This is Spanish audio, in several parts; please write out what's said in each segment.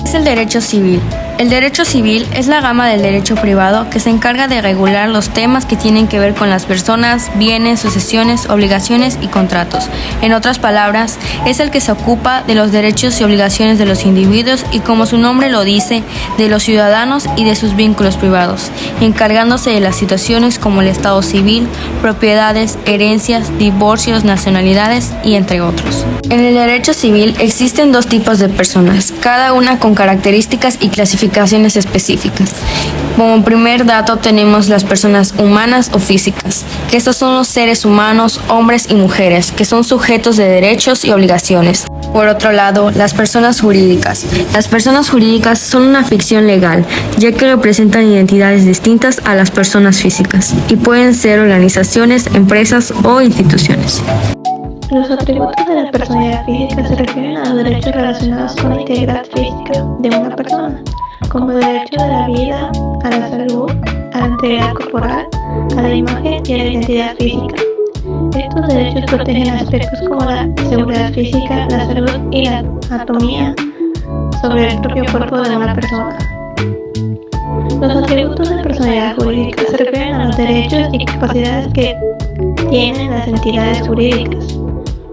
Es el derecho civil. El derecho civil es la gama del derecho privado que se encarga de regular los temas que tienen que ver con las personas, bienes, sucesiones, obligaciones y contratos. En otras palabras, es el que se ocupa de los derechos y obligaciones de los individuos y, como su nombre lo dice, de los ciudadanos y de sus vínculos privados, encargándose de las situaciones como el estado civil, propiedades, herencias, divorcios, nacionalidades y entre otros. En el derecho civil existen dos tipos de personas, cada una con características y clasificaciones específicas. Como primer dato tenemos las personas humanas o físicas, que estos son los seres humanos, hombres y mujeres, que son sujetos de derechos y obligaciones. Por otro lado, las personas jurídicas. Las personas jurídicas son una ficción legal, ya que representan identidades distintas a las personas físicas, y pueden ser organizaciones, empresas o instituciones. Los atributos de la personalidad física se refieren a los derechos relacionados con la integridad física de una persona, como el derecho de la vida, a la salud, a la integridad corporal, a la imagen y a la identidad física. Estos derechos protegen aspectos como la seguridad física, la salud y la anatomía sobre el propio cuerpo de una persona. Los atributos de personalidad jurídica se refieren a los derechos y capacidades que tienen las entidades jurídicas,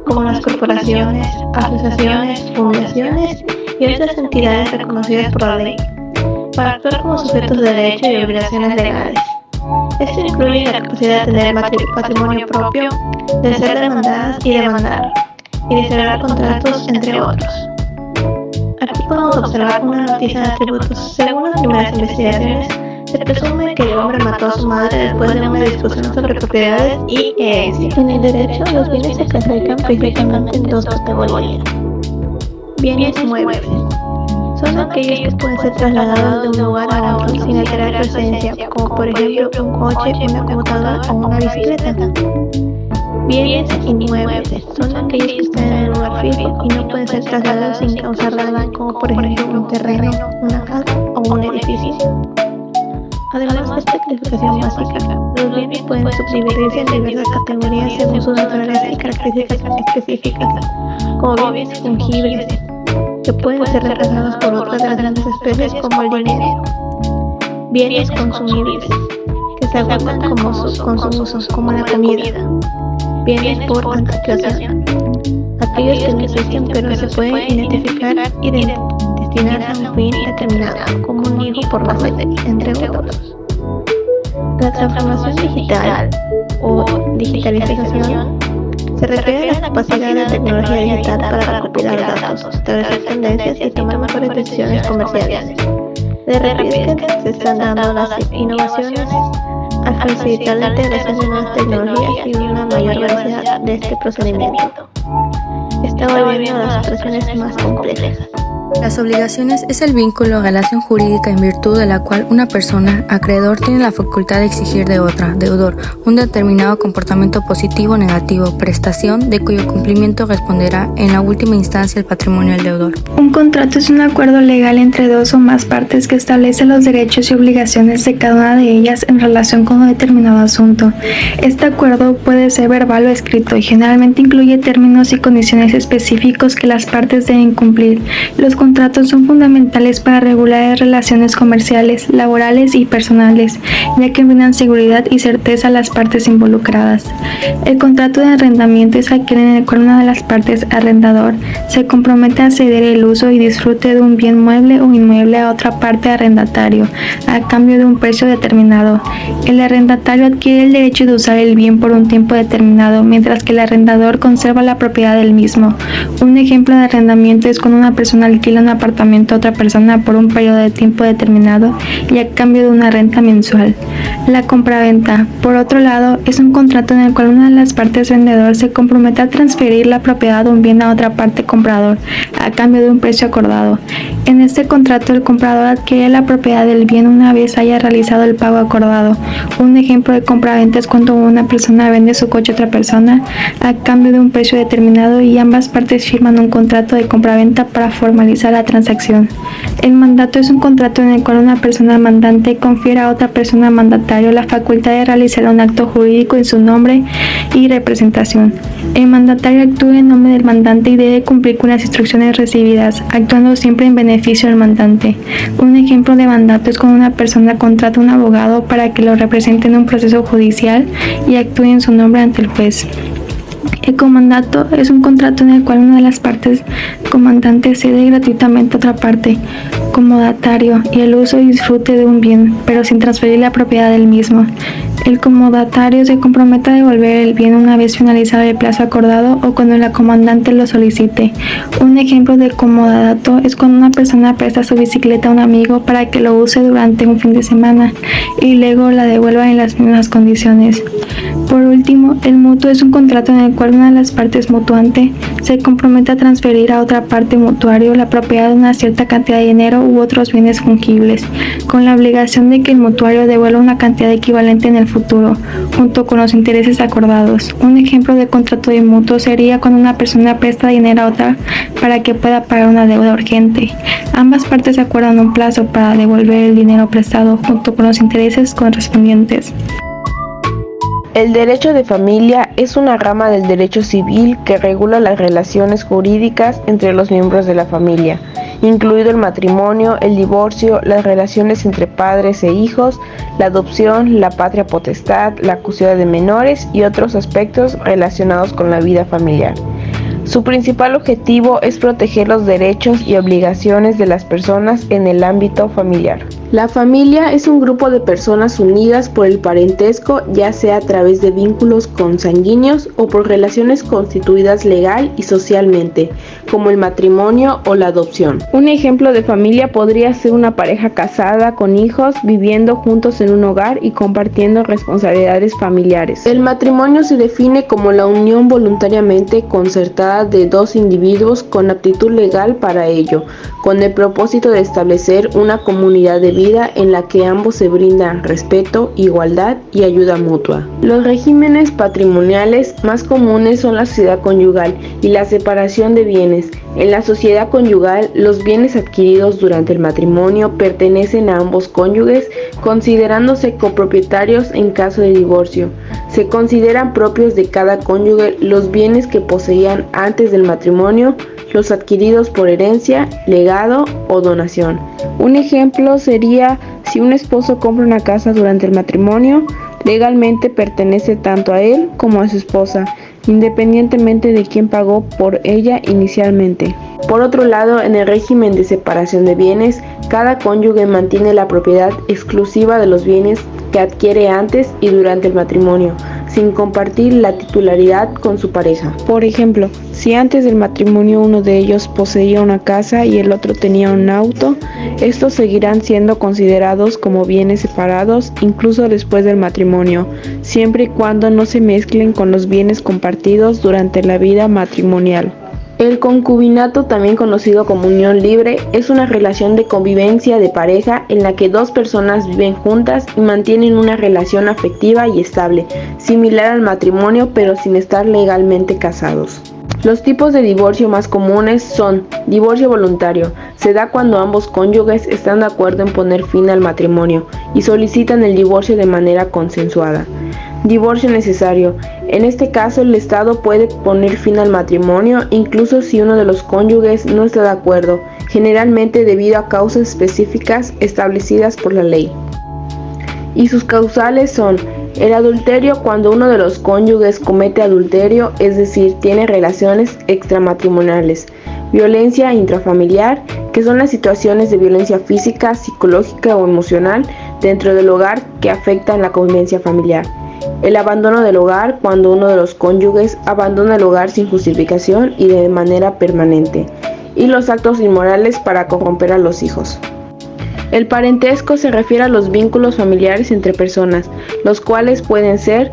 como las corporaciones, asociaciones, fundaciones y otras entidades reconocidas por la ley, para actuar como sujetos de derechos y obligaciones legales. Esto incluye la capacidad de tener patrimonio propio, de ser demandadas y demandar, y de celebrar contratos, entre otros. Aquí podemos observar una noticia de atributos. Según las primeras investigaciones, se presume que el hombre mató a su madre después de una discusión sobre propiedades y herencia. En el derecho, los bienes se clasifican principalmente en dos categorías: bienes muebles. Son aquellos que pueden ser trasladados de un lugar a otro sin alterar su esencia, como por ejemplo un coche, una computadora o una bicicleta. Bienes inmuebles son aquellos que están en un lugar fijo y no pueden ser trasladados sin causar daño, como por ejemplo un terreno, una casa o un edificio. Además de esta clasificación básica, los bienes pueden subdividirse en diversas categorías según su naturaleza y características específicas, como bienes fungibles, que pueden ser reemplazados por otras de las grandes especies como el dinero. Bienes consumibles, que se agotan con su uso, como la comida. Bienes por anticuación, aquellos que no existen pero se pueden identificar y destinar a un fin determinado, como un hijo por la fe, entre otros. La transformación digital o digitalización se refiere a la capacidad de la tecnología digital para recopilar datos, establecer tendencias y tomar mejores decisiones comerciales. De rapidez que se están dando las innovaciones al facilitar la integración de nuevas tecnologías y una mayor velocidad de este procedimiento, está volviendo a las operaciones más complejas. Las obligaciones es el vínculo o relación jurídica en virtud de la cual una persona, acreedor, tiene la facultad de exigir de otra, deudor, un determinado comportamiento positivo o negativo, prestación, de cuyo cumplimiento responderá en la última instancia el patrimonio del deudor. Un contrato es un acuerdo legal entre dos o más partes que establece los derechos y obligaciones de cada una de ellas en relación con un determinado asunto. Este acuerdo puede ser verbal o escrito y generalmente incluye términos y condiciones específicos que las partes deben cumplir. Los contratos son fundamentales para regular las relaciones comerciales, laborales y personales, ya que brindan seguridad y certeza a las partes involucradas. El contrato de arrendamiento es aquel en el cual una de las partes, arrendador, se compromete a ceder el uso y disfrute de un bien mueble o inmueble a otra parte arrendatario, a cambio de un precio determinado. El arrendatario adquiere el derecho de usar el bien por un tiempo determinado, mientras que el arrendador conserva la propiedad del mismo. Un ejemplo de arrendamiento es cuando una persona alquila un apartamento a otra persona por un periodo de tiempo determinado y a cambio de una renta mensual. La compraventa, por otro lado, es un contrato en el cual una de las partes vendedor se compromete a transferir la propiedad de un bien a otra parte comprador a cambio de un precio acordado. En este contrato, el comprador adquiere la propiedad del bien una vez haya realizado el pago acordado. Un ejemplo de compraventa es cuando una persona vende su coche a otra persona a cambio de un precio determinado y ambas partes partes firman un contrato de compraventa para formalizar la transacción. El mandato es un contrato en el cual una persona mandante confiere a otra persona mandatario la facultad de realizar un acto jurídico en su nombre y representación. El mandatario actúa en nombre del mandante y debe cumplir con las instrucciones recibidas, actuando siempre en beneficio del mandante. Un ejemplo de mandato es cuando una persona contrata a un abogado para que lo represente en un proceso judicial y actúe en su nombre ante el juez. El comandato es un contrato en el cual una de las partes comandantes cede gratuitamente a otra parte, comodatario, y el uso y disfrute de un bien, pero sin transferir la propiedad del mismo. El comodatario se compromete a devolver el bien una vez finalizado el plazo acordado o cuando la comandante lo solicite. Un ejemplo de comodato es cuando una persona presta su bicicleta a un amigo para que lo use durante un fin de semana y luego la devuelva en las mismas condiciones. Por último, el mutuo es un contrato en el cual una de las partes mutuante se compromete a transferir a otra parte mutuario la propiedad de una cierta cantidad de dinero u otros bienes fungibles, con la obligación de que el mutuario devuelva una cantidad equivalente en el futuro, junto con los intereses acordados. Un ejemplo de contrato de mutuo sería cuando una persona presta dinero a otra para que pueda pagar una deuda urgente. Ambas partes acuerdan un plazo para devolver el dinero prestado junto con los intereses correspondientes. El derecho de familia es una rama del derecho civil que regula las relaciones jurídicas entre los miembros de la familia, incluido el matrimonio, el divorcio, las relaciones entre padres e hijos, la adopción, la patria potestad, la custodia de menores y otros aspectos relacionados con la vida familiar. Su principal objetivo es proteger los derechos y obligaciones de las personas en el ámbito familiar. La familia es un grupo de personas unidas por el parentesco, ya sea a través de vínculos consanguíneos o por relaciones constituidas legal y socialmente, como el matrimonio o la adopción. Un ejemplo de familia podría ser una pareja casada con hijos, viviendo juntos en un hogar y compartiendo responsabilidades familiares. El matrimonio se define como la unión voluntariamente concertada de dos individuos con aptitud legal para ello, con el propósito de establecer una comunidad de vida en la que ambos se brindan respeto, igualdad y ayuda mutua. Los regímenes patrimoniales más comunes son la sociedad conyugal y la separación de bienes. En la sociedad conyugal, los bienes adquiridos durante el matrimonio pertenecen a ambos cónyuges, considerándose copropietarios en caso de divorcio. Se consideran propios de cada cónyuge los bienes que poseían antes del matrimonio, los adquiridos por herencia, legado o donación. Un ejemplo sería si un esposo compra una casa durante el matrimonio, legalmente pertenece tanto a él como a su esposa, independientemente de quién pagó por ella inicialmente. Por otro lado, en el régimen de separación de bienes, cada cónyuge mantiene la propiedad exclusiva de los bienes que adquiere antes y durante el matrimonio, sin compartir la titularidad con su pareja. Por ejemplo, si antes del matrimonio uno de ellos poseía una casa y el otro tenía un auto, estos seguirán siendo considerados como bienes separados incluso después del matrimonio, siempre y cuando no se mezclen con los bienes compartidos durante la vida matrimonial. El concubinato, también conocido como unión libre, es una relación de convivencia de pareja en la que dos personas viven juntas y mantienen una relación afectiva y estable, similar al matrimonio pero sin estar legalmente casados. Los tipos de divorcio más comunes son: divorcio voluntario, se da cuando ambos cónyuges están de acuerdo en poner fin al matrimonio y solicitan el divorcio de manera consensuada. Divorcio necesario, en este caso el Estado puede poner fin al matrimonio incluso si uno de los cónyuges no está de acuerdo, generalmente debido a causas específicas establecidas por la ley. Y sus causales son: el adulterio, cuando uno de los cónyuges comete adulterio, es decir, tiene relaciones extramatrimoniales. Violencia intrafamiliar, que son las situaciones de violencia física, psicológica o emocional dentro del hogar que afectan la convivencia familiar. El abandono del hogar, cuando uno de los cónyuges abandona el hogar sin justificación y de manera permanente. Y los actos inmorales para corromper a los hijos. El parentesco se refiere a los vínculos familiares entre personas, los cuales pueden ser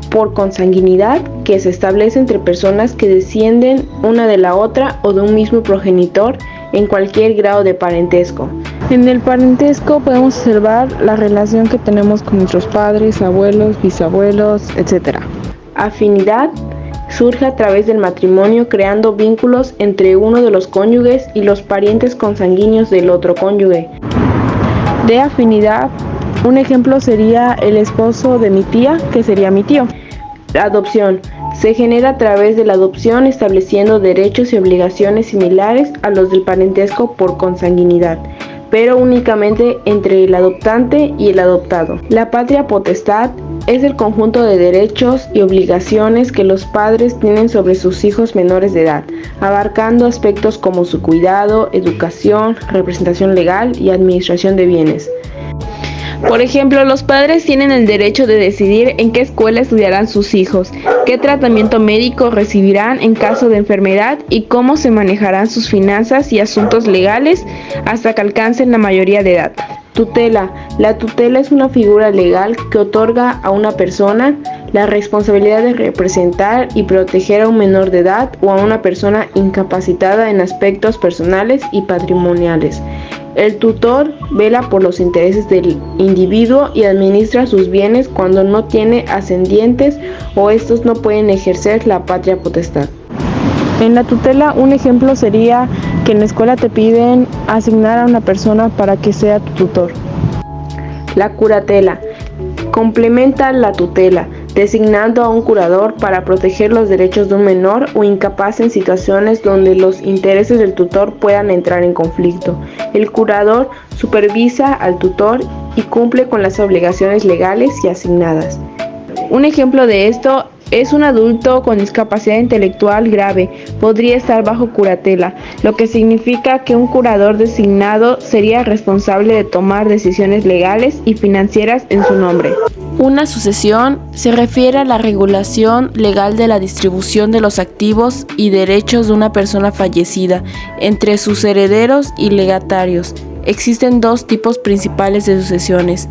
por consanguinidad, que se establece entre personas que descienden una de la otra o de un mismo progenitor en cualquier grado de parentesco. En el parentesco podemos observar la relación que tenemos con nuestros padres, abuelos, bisabuelos, etc. Afinidad surge a través del matrimonio, creando vínculos entre uno de los cónyuges y los parientes consanguíneos del otro cónyuge. De afinidad, un ejemplo sería el esposo de mi tía, que sería mi tío. La adopción se genera a través de la adopción, estableciendo derechos y obligaciones similares a los del parentesco por consanguinidad, pero únicamente entre el adoptante y el adoptado. La patria potestad es el conjunto de derechos y obligaciones que los padres tienen sobre sus hijos menores de edad, abarcando aspectos como su cuidado, educación, representación legal y administración de bienes. Por ejemplo, los padres tienen el derecho de decidir en qué escuela estudiarán sus hijos, qué tratamiento médico recibirán en caso de enfermedad y cómo se manejarán sus finanzas y asuntos legales hasta que alcancen la mayoría de edad. Tutela. La tutela es una figura legal que otorga a una persona la responsabilidad de representar y proteger a un menor de edad o a una persona incapacitada en aspectos personales y patrimoniales. El tutor vela por los intereses del individuo y administra sus bienes cuando no tiene ascendientes o estos no pueden ejercer la patria potestad. En la tutela, un ejemplo sería que en la escuela te piden asignar a una persona para que sea tu tutor. La curatela complementa la tutela, designando a un curador para proteger los derechos de un menor o incapaz en situaciones donde los intereses del tutor puedan entrar en conflicto. El curador supervisa al tutor y cumple con las obligaciones legales y asignadas. Un ejemplo de esto es un adulto con discapacidad intelectual grave, podría estar bajo curatela, lo que significa que un curador designado sería responsable de tomar decisiones legales y financieras en su nombre. Una sucesión se refiere a la regulación legal de la distribución de los activos y derechos de una persona fallecida entre sus herederos y legatarios. Existen dos tipos principales de sucesiones.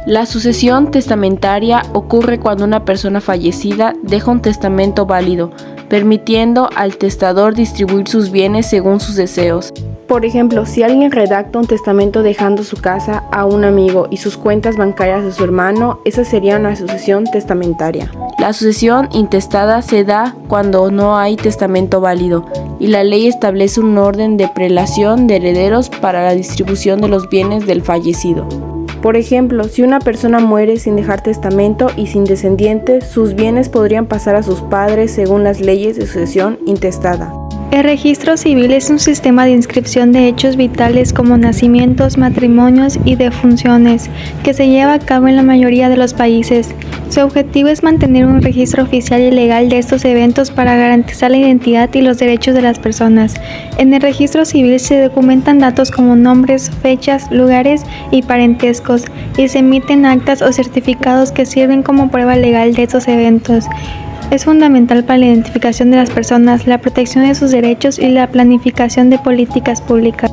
La sucesión testamentaria ocurre cuando una persona fallecida deja un testamento válido, permitiendo al testador distribuir sus bienes según sus deseos. Por ejemplo, si alguien redacta un testamento dejando su casa a un amigo y sus cuentas bancarias a su hermano, esa sería una sucesión testamentaria. La sucesión intestada se da cuando no hay testamento válido y la ley establece un orden de prelación de herederos para la distribución de los bienes del fallecido. Por ejemplo, si una persona muere sin dejar testamento y sin descendientes, sus bienes podrían pasar a sus padres según las leyes de sucesión intestada. El registro civil es un sistema de inscripción de hechos vitales como nacimientos, matrimonios y defunciones que se lleva a cabo en la mayoría de los países. Su objetivo es mantener un registro oficial y legal de estos eventos para garantizar la identidad y los derechos de las personas. En el registro civil se documentan datos como nombres, fechas, lugares y parentescos, y se emiten actas o certificados que sirven como prueba legal de estos eventos. Es fundamental para la identificación de las personas, la protección de sus derechos y la planificación de políticas públicas.